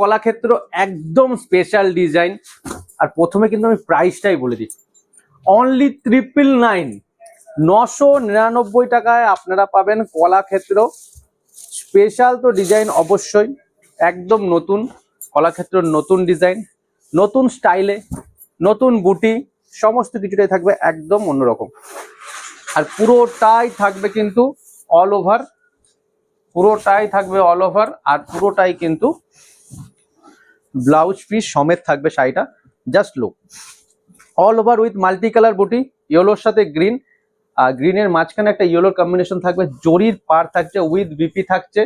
কলাক্ষেত্র একদম special design. আর প্রথমে কিন্তু আমি প্রাইসটাই বলে দিই, অনলি 999, 999 টাকায় আপনারা পাবেন কলাক্ষেত্র স্পেশাল। তো ডিজাইন অবশ্যই একদম নতুন, কলাক্ষেত্র নতুন ডিজাইন, নতুন স্টাইলে, নতুন বুটি, সমস্ত কিছুটাই থাকবে একদম অন্যরকম। আর পুরোটাই থাকবে কিন্তু অল ওভার, পুরোটাই থাকবে অল ওভার, আর পুরোটাই কিন্তু ব্লাউজ পিস সমেত থাকবে শাড়িটা। Just look, all over with multi colour বুটি, ইয়েলোর সাথে গ্রিন, আর গ্রিনের মাঝখানে একটা ইয়েলোর কম্বিনেশন থাকবে, জরির পার থাকছে উইথ বিপি থাকছে।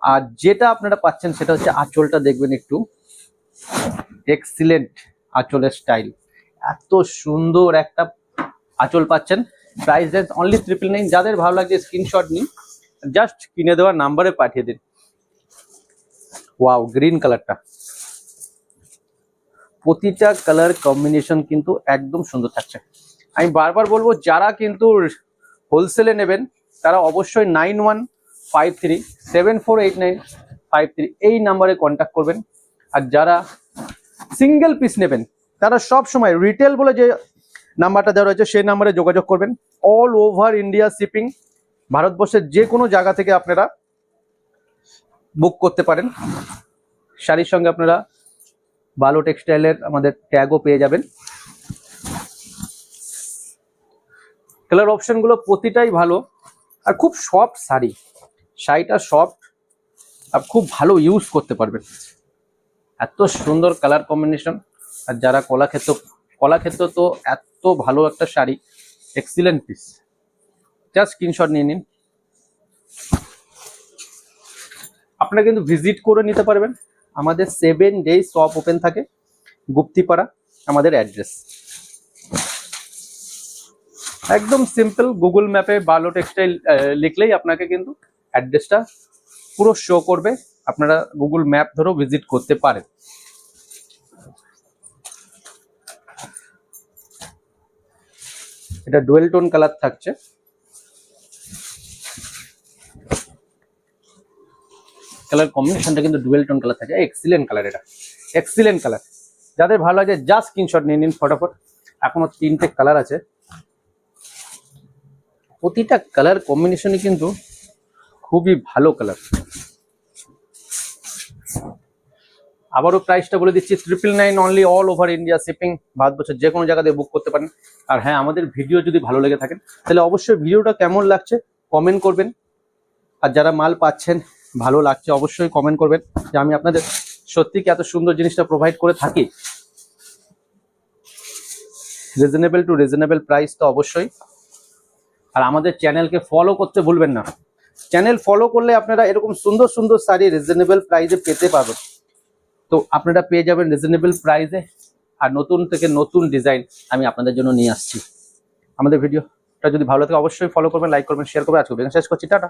আর যেটা আপনারা পাচ্ছেন সেটা হচ্ছে আঁচলটা দেখবেন একটু, এক্সিলেন্ট আঁচলের স্টাইল, এত সুন্দর একটা আঁচল পাচ্ছেন। Price range only 999। যাদের ভালো লাগছে স্ক্রিনশট নিন, জাস্ট কিনে দেওয়ার নাম্বারে পাঠিয়ে দিন। ওয়াও, গ্রিন কালারটা, প্রতিটা কালার কম্বিনেশন কিন্তু একদম সুন্দর থাকছে। আমি বারবার বলবো, যারা কিন্তু হোলসেলে নেবেন তারা অবশ্যই 9153748953 এই নাম্বারে কন্ট্যাক্ট করবেন। আর যারা সিঙ্গেল পিস নেবেন তারা সব সময় রিটেল বলে যে নাম্বারটা দেওয়া রয়েছে সেই নাম্বারে যোগাযোগ করবেন। অল ওভার ইন্ডিয়া শিপিং, ভারতবর্ষের যে কোনো জায়গা থেকে আপনারা বুক করতে পারেন। শাড়ির সঙ্গে আপনারা ভালো টেক্সটাইলের আমাদের ট্যাগও পেয়ে যাবেন। কালার অপশনগুলো প্রতিটাই ভালো, আর খুব সফট শাড়ি, শাড়িটা সফট আর খুব ভালো ইউজ করতে পারবেন। এত সুন্দর কালার কম্বিনেশন। আর যারা কলাক্ষেত্র তো এত ভালো একটা sari, excellent piece, just screenshot নিয়ে নিন। আপনারা কিন্তু ভিজিট করে নিতে পারবেন। আমাদের 7 ডেজ শপ ওপেন থাকে, গুপ্তিপাড়া আমাদের অ্যাড্রেস। একদম সিম্পল, গুগল ম্যাপে বালো টেক্সটাইল লিখলেই আপনাকে কিন্তু অ্যাড্রেসটা পুরো শো করবে, আপনারা গুগল ম্যাপ ধরেও ভিজিট করতে পারেন। এটা ডুয়েল টোন কালার থাকছে, কালার কম্বিনেশনটা কিন্তু ডুয়েল টোন কালার থাকে, এক্সিলেন্ট কালার, এটা এক্সিলেন্ট কালার। যাদের ভালো লাগে জাস্ট স্ক্রিনশট নিয়ে নিন ফটাফট। এখনো 3টে কালার আছে, প্রতিটা কালার কম্বিনেশনই কিন্তু খুবই ভালো কালার। আবারও প্রাইসটা বলে দিচ্ছি, 999 only, all over India shipping, ভারতবর্ষের যে কোনো জায়গাতে বুক করতে পারেন। আর হ্যাঁ, আমাদের ভিডিও যদি ভালো লেগে থাকেন তাহলে অবশ্যই ভিডিওটা কেমন লাগছে কমেন্ট করবেন। আর যারা মাল পাচ্ছেন ভালো লাগছে অবশ্যই কমেন্ট করবেন যে আমি আপনাদের সত্যি কি এত সুন্দর জিনিসটা প্রোভাইড করে থাকি। রিজনেবল টু রিজনেবল প্রাইস তো অবশ্যই। আর আমাদের চ্যানেলকে ফলো করতে ভুলবেন না, চ্যানেল ফলো করলে আপনারা এরকম সুন্দর সুন্দর শাড়ি রিজনেবল প্রাইসে পেতে পাবেন। তো আপনারা পেয়ে যাবেন রিজনেবল প্রাইসে, আর নতুন থেকে নতুন ডিজাইন আমি আপনাদের জন্য নিয়ে আসছি। আমাদের ভিডিওটা যদি ভালো লাগে অবশ্যই ফলো করবেন, লাইক করবেন, শেয়ার করবেন। আজকে শেষ করছি, টাটা।